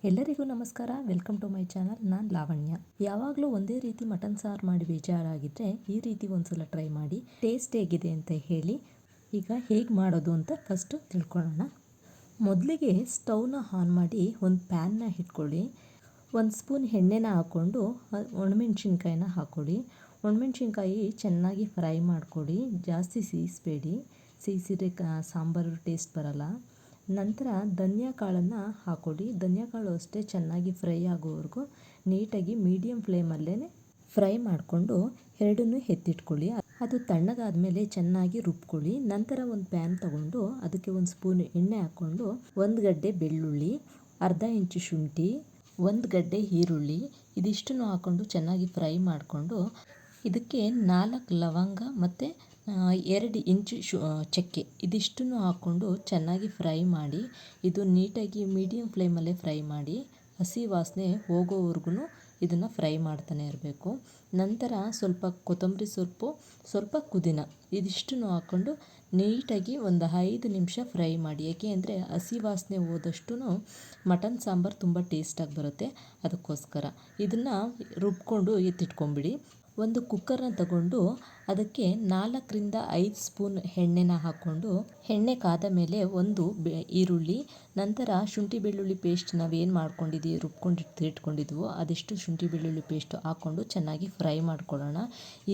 ಎಲ್ಲರಿಗೂ ನಮಸ್ಕಾರ. Welcome to my channel. ನಾನು ಲಾವಣ್ಯ. ಯಾವಾಗಲೂ ಒಂದೇ ರೀತಿ ಮಟನ್ ಸಾರು ಮಾಡಿ ಬೇಜಾರಾಗಿದ್ದರೆ ಈ ರೀತಿ ಒಂದ್ಸಲ ಟ್ರೈ ಮಾಡಿ. ಟೇಸ್ಟ್ ಹೇಗಿದೆ ಅಂತ ಹೇಳಿ. ಈಗ ಹೇಗೆ ಮಾಡೋದು ಅಂತ ಫಸ್ಟು ತಿಳ್ಕೊಳ್ಳೋಣ. ಮೊದಲಿಗೆ ಸ್ಟವ್ನ ಆನ್ ಮಾಡಿ ಒಂದು ಪ್ಯಾನ್ನ ಇಟ್ಕೊಳ್ಳಿ. 1 ಸ್ಪೂನ್ ಎಣ್ಣೆನ ಹಾಕ್ಕೊಂಡು ಒಣಮೆಣ್ಸಿನ್ಕಾಯಿನ ಹಾಕ್ಕೊಳ್ಳಿ. ಒಣಮೆಣ್ಸಿನ್ಕಾಯಿ ಚೆನ್ನಾಗಿ ಫ್ರೈ ಮಾಡಿಕೊಡಿ. ಜಾಸ್ತಿ ಸೀಯಿಸಬೇಡಿ, ಸೀಯಿಸಿದ್ರೆ ಸಾಂಬಾರು ಟೇಸ್ಟ್ ಬರಲ್ಲ. ನಂತರ ಧನಿಯಾ ಕಾಳನ್ನು ಹಾಕ್ಕೊಳ್ಳಿ. ಧನಿಯಾ ಕಾಳು ಅಷ್ಟೇ ಚೆನ್ನಾಗಿ ಫ್ರೈ ಆಗೋವರೆಗೂ ನೀಟಾಗಿ ಮೀಡಿಯಮ್ ಫ್ಲೇಮಲ್ಲೇ ಫ್ರೈ ಮಾಡಿಕೊಂಡು ಎರಡನ್ನೂ ಎತ್ತಿಟ್ಕೊಳ್ಳಿ. ಅದು ತಣ್ಣಗಾದ್ಮೇಲೆ ಚೆನ್ನಾಗಿ ರುಬ್ಕೊಳ್ಳಿ. ನಂತರ ಒಂದು ಪ್ಯಾನ್ ತಗೊಂಡು ಅದಕ್ಕೆ 1 ಸ್ಪೂನ್ ಎಣ್ಣೆ ಹಾಕ್ಕೊಂಡು 1 ಗಡ್ಡೆ ಬೆಳ್ಳುಳ್ಳಿ, ಅರ್ಧ ಇಂಚು ಶುಂಠಿ, 1 ಗಡ್ಡೆ ಈರುಳ್ಳಿ ಇದಿಷ್ಟನ್ನು ಹಾಕ್ಕೊಂಡು ಚೆನ್ನಾಗಿ ಫ್ರೈ ಮಾಡಿಕೊಂಡು ಇದಕ್ಕೆ 4 ಲವಂಗ ಮತ್ತು 2 ಇಂಚು ಚಕ್ಕೆ ಇದಿಷ್ಟನ್ನು ಹಾಕ್ಕೊಂಡು ಚೆನ್ನಾಗಿ ಫ್ರೈ ಮಾಡಿ. ಇದು ನೀಟಾಗಿ ಮೀಡಿಯಮ್ ಫ್ಲೇಮಲ್ಲೇ ಫ್ರೈ ಮಾಡಿ. ಹಸಿ ವಾಸನೆ ಹೋಗೋವರೆಗೂ ಇದನ್ನು ಫ್ರೈ ಮಾಡ್ತಾನೆ ಇರಬೇಕು. ನಂತರ ಸ್ವಲ್ಪ ಕೊತ್ತಂಬರಿ ಸೊಪ್ಪು, ಸ್ವಲ್ಪ ಪುದೀನ ಇದಿಷ್ಟನ್ನು ಹಾಕ್ಕೊಂಡು ನೀಟಾಗಿ ಒಂದು 5 ನಿಮಿಷ ಫ್ರೈ ಮಾಡಿ. ಏಕೆ ಅಂದರೆ ಹಸಿ ವಾಸನೆ ಹೋದಷ್ಟು ಮಟನ್ ಸಾಂಬಾರು ತುಂಬ ಟೇಸ್ಟಾಗಿ ಬರುತ್ತೆ. ಅದಕ್ಕೋಸ್ಕರ ಇದನ್ನು ರುಬ್ಕೊಂಡು ಎತ್ತಿಟ್ಕೊಂಬಿಡಿ. ಒಂದು ಕುಕ್ಕರ್ನ ತಗೊಂಡು ಅದಕ್ಕೆ 4ರಿಂದ 5 ಸ್ಪೂನ್ ಎಣ್ಣೆನ ಹಾಕ್ಕೊಂಡು ಎಣ್ಣೆ ಕಾದ ಮೇಲೆ ಒಂದು ಈರುಳ್ಳಿ, ನಂತರ ಶುಂಠಿ ಬೆಳ್ಳುಳ್ಳಿ ಪೇಸ್ಟ್ ನಾವೇನು ಮಾಡ್ಕೊಂಡಿದ್ದೀವಿ ರುಬ್ಕೊಂಡು ಇಟ್ಕೊಂಡಿದ್ವು ಅದೆಷ್ಟು ಶುಂಠಿ ಬೆಳ್ಳುಳ್ಳಿ ಪೇಸ್ಟ್ ಹಾಕ್ಕೊಂಡು ಚೆನ್ನಾಗಿ ಫ್ರೈ ಮಾಡ್ಕೊಳ್ಳೋಣ.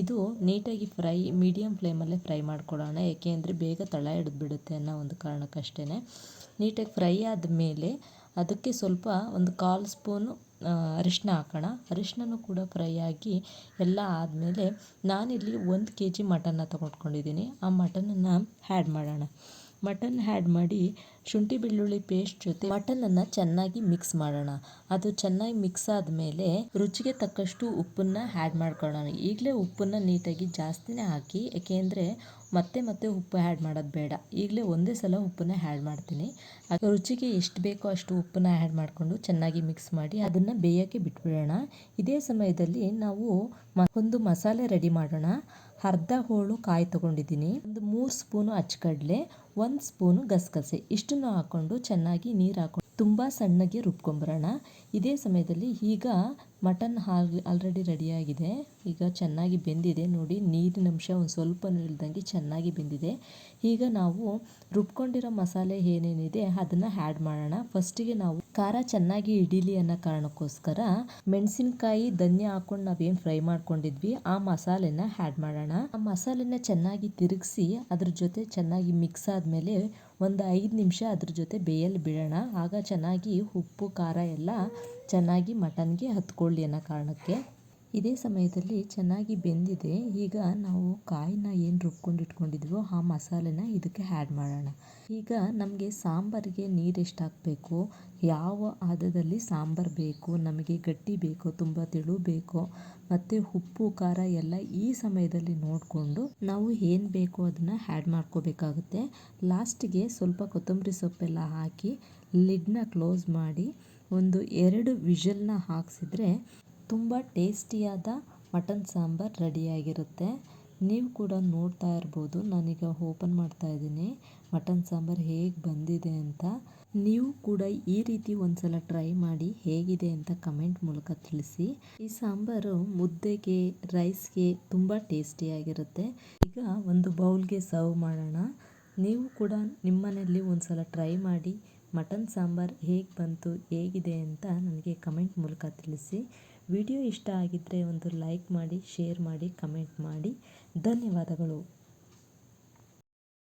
ಇದು ನೀಟಾಗಿ ಫ್ರೈ ಮೀಡಿಯಮ್ ಫ್ಲೇಮಲ್ಲೇ ಫ್ರೈ ಮಾಡ್ಕೊಳ್ಳೋಣ. ಏಕೆ ಅಂದರೆ ಬೇಗ ತಳ ಹಿಡಿದ್ಬಿಡುತ್ತೆ ಅನ್ನೋ ಒಂದು ಕಾರಣಕ್ಕಷ್ಟೇ. ನೀಟಾಗಿ ಫ್ರೈ ಆದಮೇಲೆ ಅದಕ್ಕೆ ಸ್ವಲ್ಪ ಒಂದು 1/4 ಸ್ಪೂನು ಅರಿಶಿನ ಹಾಕೋಣ. ಅರಿಶಿನೂ ಕೂಡ ಫ್ರೈ ಆಗಿ ಎಲ್ಲ ಆದಮೇಲೆ ನಾನಿಲ್ಲಿ 1 kg ಮಟನ್ನ ತೊಗೊಂಡ್ಕೊಂಡಿದ್ದೀನಿ. ಆ ಮಟನನ್ನು ಆ್ಯಡ್ ಮಾಡೋಣ. ಮಟನ್ ಆ್ಯಡ್ ಮಾಡಿ ಶುಂಠಿ ಬೆಳ್ಳುಳ್ಳಿ ಪೇಸ್ಟ್ ಜೊತೆ ಮಟನನ್ನು ಚೆನ್ನಾಗಿ ಮಿಕ್ಸ್ ಮಾಡೋಣ. ಅದು ಚೆನ್ನಾಗಿ ಮಿಕ್ಸ್ ಆದಮೇಲೆ ರುಚಿಗೆ ತಕ್ಕಷ್ಟು ಉಪ್ಪನ್ನು ಆ್ಯಡ್ ಮಾಡ್ಕೊಳ್ಳೋಣ. ಈಗಲೇ ಉಪ್ಪನ್ನು ನೀಟಾಗಿ ಜಾಸ್ತಿನೇ ಹಾಕಿ, ಏಕೆಂದರೆ ಮತ್ತೆ ಉಪ್ಪು ಆ್ಯಡ್ ಮಾಡೋದು ಬೇಡ. ಈಗಲೇ ಒಂದೇ ಸಲ ಉಪ್ಪನ್ನು ಆ್ಯಡ್ ಮಾಡ್ತೀನಿ. ರುಚಿಗೆ ಎಷ್ಟು ಬೇಕೋ ಅಷ್ಟು ಉಪ್ಪನ್ನು ಆ್ಯಡ್ ಮಾಡಿಕೊಂಡು ಚೆನ್ನಾಗಿ ಮಿಕ್ಸ್ ಮಾಡಿ ಅದನ್ನು ಬೇಯೋಕ್ಕೆ ಬಿಟ್ಬಿಡೋಣ. ಇದೇ ಸಮಯದಲ್ಲಿ ನಾವು ಒಂದು ಮಸಾಲೆ ರೆಡಿ ಮಾಡೋಣ. ಅರ್ಧ ಹೋಳು ಕಾಯಿ ತೊಗೊಂಡಿದ್ದೀನಿ, ಒಂದು 3 ಸ್ಪೂನು ಅಚ್ಚಕಡಲೆ, 1 ಸ್ಪೂನು ಗಸಗಸೆ ಇಷ್ಟನ್ನು ಹಾಕ್ಕೊಂಡು ಚೆನ್ನಾಗಿ ನೀರು ಹಾಕ್ಕೊಂಡು ತುಂಬ ಸಣ್ಣಗೆ ರುಬ್ಕೊಂಬರೋಣ. ಇದೇ ಸಮಯದಲ್ಲಿ ಈಗ ಮಟನ್ ಆಲ್ರೆಡಿ ರೆಡಿಯಾಗಿದೆ. ಈಗ ಚೆನ್ನಾಗಿ ಬೆಂದಿದೆ ನೋಡಿ, ನೀರಿನ ಅಂಶ ಒಂದು ಸ್ವಲ್ಪನೂ ಇಲ್ದಂಗೆ ಚೆನ್ನಾಗಿ ಬೆಂದಿದೆ. ಈಗ ನಾವು ರುಬ್ಕೊಂಡಿರೋ ಮಸಾಲೆ ಏನೇನಿದೆ ಅದನ್ನು ಆ್ಯಡ್ ಮಾಡೋಣ. ಫಸ್ಟಿಗೆ ನಾವು ಖಾರ ಚೆನ್ನಾಗಿ ಹಿಡೀಲಿ ಅನ್ನೋ ಕಾರಣಕ್ಕೋಸ್ಕರ ಮೆಣಸಿನ್ಕಾಯಿ ಧನಿಯಾ ಹಾಕ್ಕೊಂಡು ನಾವೇನು ಫ್ರೈ ಮಾಡ್ಕೊಂಡಿದ್ವಿ ಆ ಮಸಾಲೆನ ಆ್ಯಡ್ ಮಾಡೋಣ. ಆ ಮಸಾಲೆನ ಚೆನ್ನಾಗಿ ತಿರುಗಿಸಿ ಅದ್ರ ಜೊತೆ ಚೆನ್ನಾಗಿ ಮಿಕ್ಸ್ ಆದಮೇಲೆ ಒಂದು 5 ನಿಮಿಷ ಅದ್ರ ಜೊತೆ ಬೇಯಲು ಬಿಡೋಣ. ಆಗ ಚೆನ್ನಾಗಿ ಉಪ್ಪು ಖಾರ ಎಲ್ಲ ಚೆನ್ನಾಗಿ ಮಟನ್ಗೆ ಹತ್ಕೊಳ್ಳಿ ಅನ್ನೋ ಕಾರಣಕ್ಕೆ. ಇದೇ ಸಮಯದಲ್ಲಿ ಚೆನ್ನಾಗಿ ಬೆಂದಿದೆ. ಈಗ ನಾವು ಕಾಯಿನ ಏನು ರುಬ್ಕೊಂಡು ಇಟ್ಕೊಂಡಿದ್ವೋ ಆ ಮಸಾಲೆನ ಇದಕ್ಕೆ ಆ್ಯಡ್ ಮಾಡೋಣ. ಈಗ ನಮಗೆ ಸಾಂಬಾರಿಗೆ ನೀರು ಎಷ್ಟು ಹಾಕಬೇಕು, ಯಾವ ಹದದಲ್ಲಿ ಸಾಂಬಾರು ಬೇಕು, ನಮಗೆ ಗಟ್ಟಿ ಬೇಕೋ ತುಂಬ ತೆಳು ಬೇಕೋ ಮತ್ತು ಉಪ್ಪು ಖಾರ ಎಲ್ಲ ಈ ಸಮಯದಲ್ಲಿ ನೋಡಿಕೊಂಡು ನಾವು ಏನು ಬೇಕೋ ಅದನ್ನು ಆ್ಯಡ್ ಮಾಡ್ಕೋಬೇಕಾಗುತ್ತೆ. ಲಾಸ್ಟಿಗೆ ಸ್ವಲ್ಪ ಕೊತ್ತಂಬರಿ ಸೊಪ್ಪೆಲ್ಲ ಹಾಕಿ ಲಿಡ್ನ ಕ್ಲೋಸ್ ಮಾಡಿ ಒಂದು 2 ವಿಷಲ್ನ ಹಾಕ್ಸಿದ್ರೆ ತುಂಬ ಟೇಸ್ಟಿಯಾದ ಮಟನ್ ಸಾಂಬಾರು ರೆಡಿಯಾಗಿರುತ್ತೆ. ನೀವು ಕೂಡ ನೋಡ್ತಾ ಇರ್ಬೋದು, ನಾನೀಗ ಓಪನ್ ಮಾಡ್ತಾ ಇದ್ದೀನಿ ಮಟನ್ ಸಾಂಬಾರು ಹೇಗೆ ಬಂದಿದೆ ಅಂತ. ನೀವು ಕೂಡ ಈ ರೀತಿ ಒಂದ್ಸಲ ಟ್ರೈ ಮಾಡಿ ಹೇಗಿದೆ ಅಂತ ಕಮೆಂಟ್ ಮೂಲಕ ತಿಳಿಸಿ. ಈ ಸಾಂಬಾರು ಮುದ್ದೆಗೆ, ರೈಸ್ಗೆ ತುಂಬ ಟೇಸ್ಟಿಯಾಗಿರುತ್ತೆ. ಈಗ ಒಂದು ಬೌಲ್ಗೆ ಸರ್ವ್ ಮಾಡೋಣ. ನೀವು ಕೂಡ ನಿಮ್ಮನೇಲಿ ಒಂದ್ಸಲ ಟ್ರೈ ಮಾಡಿ ಮಟನ್ ಸಾಂಬಾರು ಹೇಗೆ ಬಂತು, ಹೇಗಿದೆ ಅಂತ ನನಗೆ ಕಮೆಂಟ್ ಮೂಲಕ ತಿಳಿಸಿ. ವಿಡಿಯೋ ಇಷ್ಟ ಆಗಿದ್ದರೆ ಒಂದು ಲೈಕ್ ಮಾಡಿ, ಶೇರ್ ಮಾಡಿ, ಕಮೆಂಟ್ ಮಾಡಿ. ಧನ್ಯವಾದಗಳು.